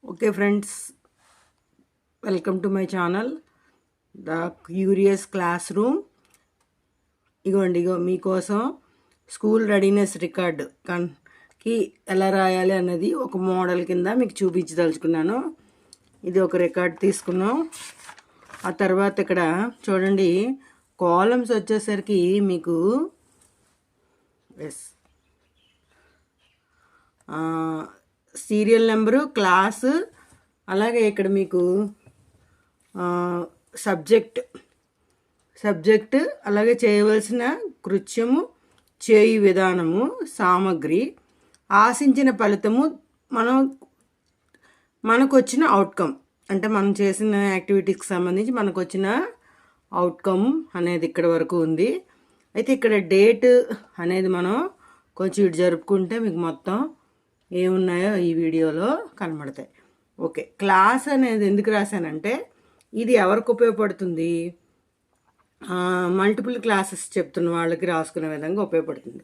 Okay friends, welcome to my channel, The Curious Classroom. ఇగో మీకోసం school readiness record కి ఎలా రాయాలి అన్నది ఒక మోడల్ కింద మీకు చూపించదలుచుకున్నాను. ఇది ఒక రికార్డ్ తీసుకున్నాం. ఆ తర్వాత ఇక్కడ చూడండి, కాలమ్స్ వచ్చేసరికి మీకు సీరియల్ నెంబరు, క్లాసు, అలాగే ఇక్కడ మీకు సబ్జెక్ట్, అలాగే చేయవలసిన కృత్యము, చేయు విధానము, సామగ్రి, ఆశించిన ఫలితము, మనకు వచ్చిన అవుట్కమ్, అంటే మనం చేసిన యాక్టివిటీస్కి సంబంధించి మనకు వచ్చిన అవుట్కమ్ అనేది ఇక్కడ వరకు ఉంది. అయితే ఇక్కడ డేట్ అనేది మనం కొంచెం ఇటు జరుపుకుంటే మీకు మొత్తం ఏమున్నాయో ఈ వీడియోలో కనబడతాయి. ఓకే, క్లాస్ అనేది ఎందుకు రాశానంటే ఇది ఎవరికి ఉపయోగపడుతుంది, మల్టిపుల్ క్లాసెస్ చెప్తున్న వాళ్ళకి రాసుకునే విధంగా ఉపయోగపడుతుంది.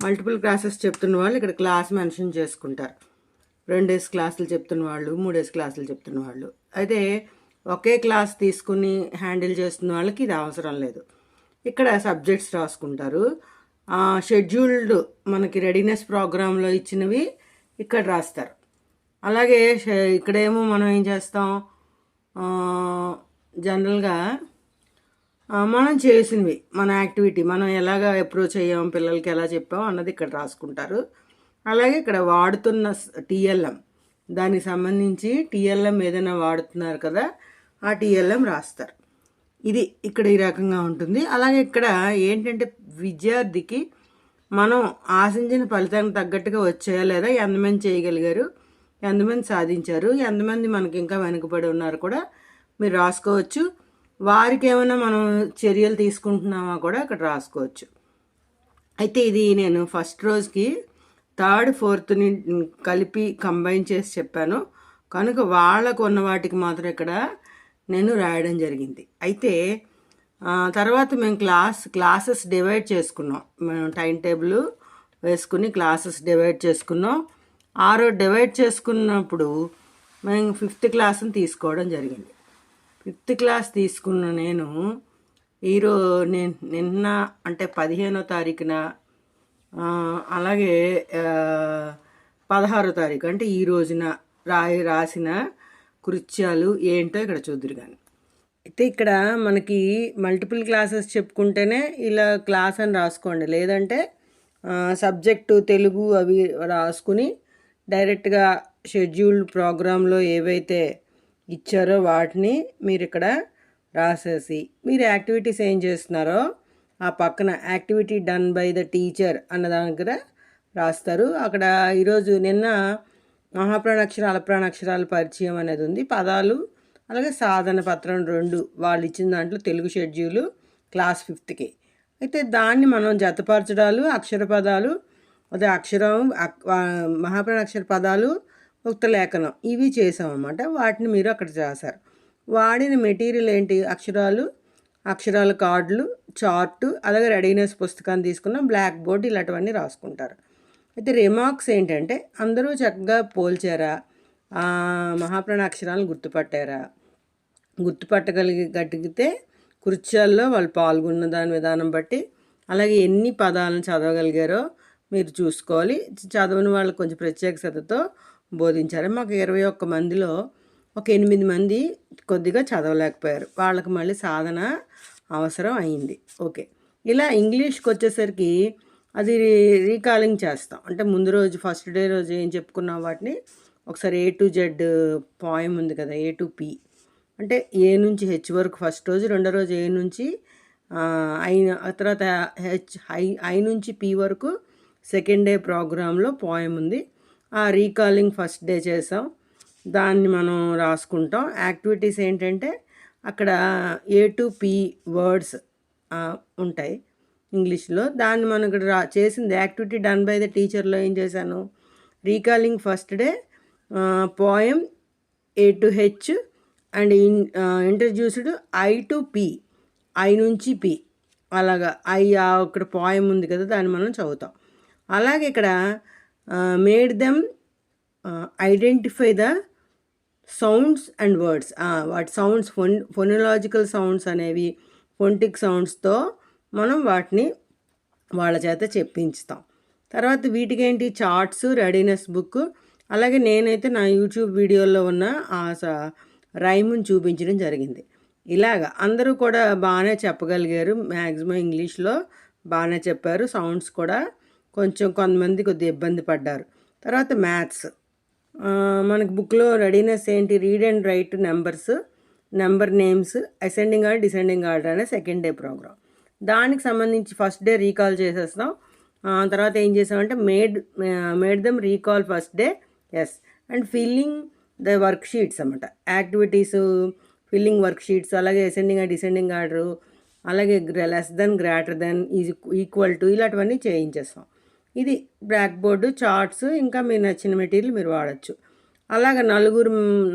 మల్టిపుల్ క్లాసెస్ చెప్తున్న వాళ్ళు ఇక్కడ క్లాస్ మెన్షన్ చేసుకుంటారు. 2 క్లాసులు చెప్తున్న వాళ్ళు, 3 క్లాసులు చెప్తున్న వాళ్ళు. అయితే ఒకే క్లాస్ తీసుకుని హ్యాండిల్ చేస్తున్న వాళ్ళకి ఇది అవసరం లేదు. ఇక్కడ సబ్జెక్ట్స్ రాసుకుంటారు. షెడ్యూల్డ్ మనకి రెడీనెస్ ప్రోగ్రాంలో ఇచ్చినవి ఇక్కడ రాస్తారు. అలాగే ఇక్కడేమో మనం ఏం చేస్తాం, జనరల్గా మనం చేసినవి, మన యాక్టివిటీ మనం ఎలాగ అప్రోచ్ అయ్యాం, పిల్లలకి ఎలా చెప్పాం అన్నది ఇక్కడ రాసుకుంటారు. అలాగే ఇక్కడ వాడుతున్న టీఎల్ఎం, దానికి సంబంధించి టీఎల్ఎం ఏదైనా వాడుతున్నారు కదా, ఆ టీఎల్ఎం రాస్తారు. ఇది ఇక్కడ ఈ రకంగా ఉంటుంది. అలాగే ఇక్కడ ఏంటంటే విద్యార్థికి మనం ఆశించిన ఫలితానికి తగ్గట్టుగా వచ్చాయా లేదా, ఎంతమంది చేయగలిగారు, ఎంతమంది సాధించారు, ఎంతమంది మనకి ఇంకా వెనుకబడి ఉన్నారు కూడా మీరు రాసుకోవచ్చు. వారికి ఏమైనా మనం చర్యలు తీసుకుంటున్నామా కూడా ఇక్కడ రాసుకోవచ్చు. అయితే ఇది నేను ఫస్ట్ రోజుకి 3rd, 4thని కలిపి కంబైన్ చేసి చెప్పాను కనుక వాళ్ళకు ఉన్న వాటికి మాత్రం ఇక్కడ నేను రాయడం జరిగింది. అయితే తర్వాత మేము క్లాసెస్ డివైడ్ చేసుకున్నాం. మేము టైం టేబుల్ వేసుకుని క్లాసెస్ డివైడ్ చేసుకున్నాం. ఆ రోజు డివైడ్ చేసుకున్నప్పుడు మేము 5th క్లాస్ని తీసుకోవడం జరిగింది. 5th క్లాస్ తీసుకున్న నేను నిన్న అంటే 15వ తారీఖున, అలాగే 16వ తారీఖు అంటే ఈ రోజున రాసిన కృత్యాలు ఏంటో ఇక్కడ చూద్దురు. కానీ అయితే ఇక్కడ మనకి మల్టిపుల్ క్లాసెస్ చెప్పుకుంటేనే ఇలా క్లాస్ అని రాసుకోండి, లేదంటే సబ్జెక్టు తెలుగు అవి రాసుకుని డైరెక్ట్గా షెడ్యూల్డ్ ప్రోగ్రాంలో ఏవైతే ఇచ్చారో వాటిని మీరు ఇక్కడ రాసేసి మీరు యాక్టివిటీస్ ఏం చేస్తున్నారో ఆ పక్కన activity done by the teacher అన్న దాని దగ్గర రాస్తారు. అక్కడ ఈరోజు నిన్న మహాప్రాణాక్షరాలు, అప్రాణాక్షరాలు పరిచయం అనేది ఉంది, పదాలు, అలాగే సాధన పత్రం 2 వాళ్ళు ఇచ్చిన దాంట్లో తెలుగు షెడ్యూలు క్లాస్ 5థ్కి. అయితే దాన్ని మనం జతపరచడాలు, అక్షర పదాలు, అదే అక్షరం, మహాప్రాణాక్షర పదాలు, ఉక్త లేఖనం ఇవి చేసామన్నమాట. వాటిని మీరు అక్కడ రాశారు. వాడిన మెటీరియల్ ఏంటి, అక్షరాల కార్డులు, చార్టు, అలాగే రెడీనెస్ పుస్తకాన్ని తీసుకున్న బ్లాక్ బోర్డ్, ఇలాంటివన్నీ రాసుకుంటారు. అయితే రిమార్క్స్ ఏంటంటే అందరూ చక్కగా పోల్చారా, మహాప్రాణాక్షరాలను గుర్తుపట్టగలిగితే కృత్యాల్లో వాళ్ళు పాల్గొన్న దాని విధానం బట్టి, అలాగే ఎన్ని పదాలను చదవగలిగారో మీరు చూసుకోవాలి. చదవని వాళ్ళకి కొంచెం ప్రత్యేక శ్రద్ధతో బోధించారు. మాకు 21 మందిలో ఒక 8 మంది కొద్దిగా చదవలేకపోయారు, వాళ్ళకి మళ్ళీ సాధన అవసరం అయింది. ఓకే, ఇలా ఇంగ్లీష్కి వచ్చేసరికి అది రీకాలింగ్ చేస్తాం. అంటే ముందు రోజు ఫస్ట్ డే రోజు ఏం చెప్పుకున్నాం వాటిని ఒకసారి A to Z పోయం ఉంది కదా, A to P అంటే A నుంచి H వరకు ఫస్ట్ రోజు, రెండో రోజు A నుంచి I, తర్వాత I నుంచి P వరకు సెకండ్ డే ప్రోగ్రాంలో పోయం ఉంది. ఆ రీకాలింగ్ ఫస్ట్ డే చేసాం, దాన్ని మనం రాసుకుంటాం. యాక్టివిటీస్ ఏంటంటే అక్కడ A to P వర్డ్స్ ఉంటాయి ఇంగ్లీష్లో, దాన్ని మనం ఇక్కడ చేసింది యాక్టివిటీ డన్ బై ద టీచర్లో ఏం చేశాను, recalling first day poem A to H and introduced I to P, I నుంచి P, అలాగా ఇక్కడ పోయం ఉంది కదా దాన్ని మనం చదువుతాం. అలాగే ఇక్కడ made them identify the sounds and words, వాటి సౌండ్స్ ఫొనలాజికల్ సౌండ్స్ అనేవి ఫొంటిక్ సౌండ్స్తో మనం వాటిని వాళ్ళ చేత చెప్పించుతాం. తర్వాత వీటికి ఏంటి చార్ట్స్, రెడీనెస్ బుక్. అలాగే నేనైతే నా యూట్యూబ్ వీడియోలో ఉన్న ఆ రైమ్ని చూపించడం జరిగింది. ఇలాగా అందరూ కూడా బాగానే చెప్పగలిగారు. మ్యాక్సిమం ఇంగ్లీష్లో బాగానే చెప్పారు. సౌండ్స్ కూడా కొంచెం కొంతమంది కొద్దిగా ఇబ్బంది పడ్డారు. తర్వాత మ్యాథ్స్, మనకి బుక్లో రెడీనెస్ ఏంటి, read and write numbers, number names, ascending order descending order అనే సెకండ్ డే ప్రోగ్రామ్. దానికి సంబంధించి ఫస్ట్ డే రీకాల్ చేసేస్తాం. తర్వాత ఏం చేసామంటే made them recall first day, yes, and filling the worksheets అన్నమాట. యాక్టివిటీస్, ఫిల్లింగ్ వర్క్ షీట్స్, అలాగే ascending and descending order, అలాగే less than, greater than, equal to, ఇలాంటివన్నీ చేయించేస్తాం. ఇది బ్లాక్ బోర్డు, చార్ట్స్, ఇంకా మీరు నచ్చిన మెటీరియల్ మీరు వాడచ్చు. అలాగే నలుగురు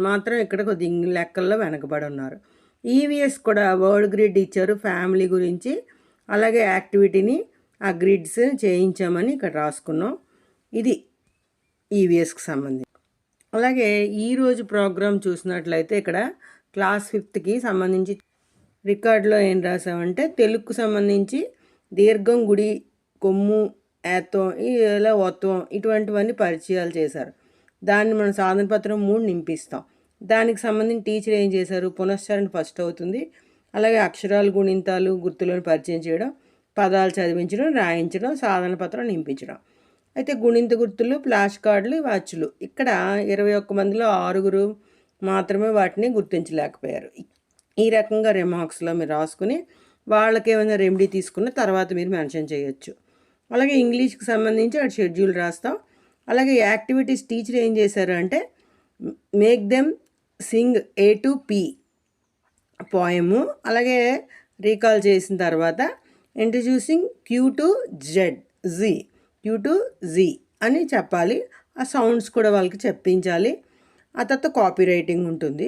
మాత్రం ఇక్కడ కొద్దిగా లెక్కల్లో వెనకబడి ఉన్నారు. ఈవీఎస్ కూడా వర్డ్ గ్రిడ్ ఇచ్చారు ఫ్యామిలీ గురించి. అలాగే యాక్టివిటీని ఆ గ్రిడ్స్ చేయించామని ఇక్కడ రాసుకున్నాం. ఇది ఈవీఎస్కి సంబంధించి. అలాగే ఈరోజు ప్రోగ్రామ్ చూసినట్లయితే ఇక్కడ క్లాస్ 5కి సంబంధించి రికార్డులో ఏం రాసామంటే తెలుగుకు సంబంధించి దీర్ఘం, గుడి, కొమ్ము, ఏత్వం, ఇలా ఒత్వం, ఇటువంటివన్నీ పరిచయాలు చేశారు. దాన్ని మనం సాధన పత్రం 3 నింపిస్తాం. దానికి సంబంధించి టీచర్ ఏం చేశారు, పునశ్చరణ ఫస్ట్ అవుతుంది. అలాగే అక్షరాలు, గుణింతాలు, గుర్తులను పరిచయం చేయడం, పదాలు చదివించడం, రాయించడం, సాధన పత్రం నింపించడం. అయితే గుణింత గుర్తులు, ఫ్లాష్ కార్డులు, వాచ్లు, ఇక్కడ 21 మందిలో 6 మాత్రమే వాటిని గుర్తించలేకపోయారు. ఈ రకంగా రిమార్క్స్లో మీరు రాసుకుని వాళ్ళకి ఏమైనా రెమెడీ తీసుకున్న తర్వాత మీరు మెన్షన్ చేయొచ్చు. అలాగే ఇంగ్లీష్కి సంబంధించి అటు షెడ్యూల్ రాస్తాం. అలాగే యాక్టివిటీస్ టీచర్ ఏం చేశారు అంటే make them Singh A to P పోయము, అలాగే రీకాల్ చేసిన తర్వాత ఇంట్రడ్యూసింగ్ Q to Z అని చెప్పాలి. ఆ సౌండ్స్ కూడా వాళ్ళకి చెప్పించాలి. ఆ తర్వాత కాపీ రైటింగ్ ఉంటుంది.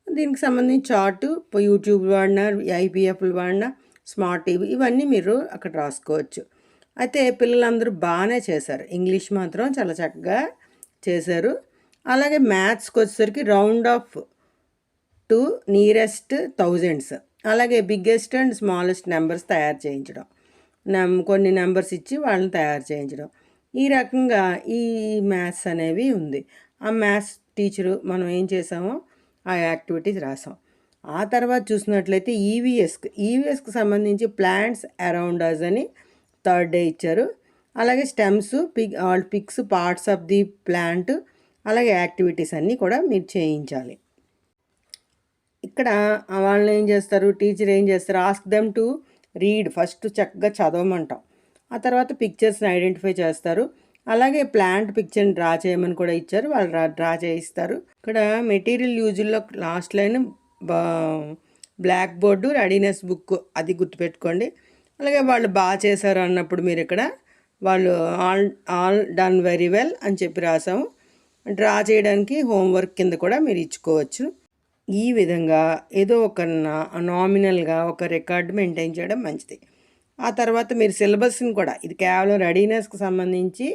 దీనికి సంబంధించి చార్టు, యూట్యూబ్ వాడినా, ఐపీఎఫ్లు వాడినా, స్మార్ట్ టీవీ, ఇవన్నీ మీరు అక్కడ రాసుకోవచ్చు. అయితే పిల్లలందరూ బాగానే చేశారు. ఇంగ్లీష్ మాత్రం చాలా చక్కగా చేశారు. అలాగే మ్యాథ్స్కి వచ్చేసరికి round off to nearest thousands, అలాగే బిగ్గెస్ట్ అండ్ స్మాలెస్ట్ నెంబర్స్ తయారు చేయించడం, కొన్ని నెంబర్స్ ఇచ్చి వాళ్ళని తయారు చేయించడం. ఈ రకంగా ఈ మ్యాథ్స్ అనేవి ఉంది. ఆ మ్యాథ్స్ టీచరు మనం ఏం చేసామో ఆ యాక్టివిటీస్ రాసాం. ఆ తర్వాత చూసినట్లయితే ఈవీఎస్కి సంబంధించి ప్లాంట్స్ అరౌండ్ అస్ అని థర్డ్ డే ఇచ్చారు. అలాగే stems, pics, parts of the plant, అలాగే యాక్టివిటీస్ అన్నీ కూడా మీరు చేయించాలి. ఇక్కడ వాళ్ళని ఏం చేస్తారు, టీచర్ ఏం చేస్తారు, ask them to read, first చక్కగా చదవమంటాం. ఆ తర్వాత పిక్చర్స్ని ఐడెంటిఫై చేస్తారు. అలాగే ప్లాంట్ పిక్చర్ని డ్రా చేయమని కూడా ఇచ్చారు, వాళ్ళు డ్రా చేయిస్తారు. ఇక్కడ మెటీరియల్ యూజుల్లో last line black board, readiness book, అది గుర్తుపెట్టుకోండి. అలాగే వాళ్ళు బాగా చేశారు అన్నప్పుడు మీరు ఇక్కడ వాళ్ళు ఆల్ డన్ వెరీ వెల్ అని చెప్పి రాసాము. డ్రా చేయడానికి హోంవర్క్ కింద కూడా మీరు ఇచ్చుకోవచ్చు. ఈ విధంగా ఏదో ఒక నామినల్గా ఒక రికార్డు మెయింటైన్ చేయడం మంచిది. ఆ తర్వాత మీరు సిలబస్ని కూడా, ఇది కేవలం రెడీనెస్కి సంబంధించి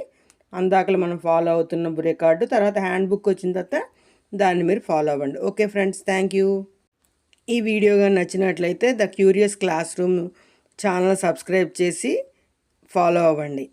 అందాకలు మనం ఫాలో అవుతున్న రికార్డు, తర్వాత హ్యాండ్ బుక్ వచ్చిన తర్వాత దాన్ని మీరు ఫాలో అవ్వండి. Okay friends, thank you. ఈ వీడియో కానీ నచ్చినట్లయితే the curious class room channel subscribe చేసి ఫాలో అవ్వండి.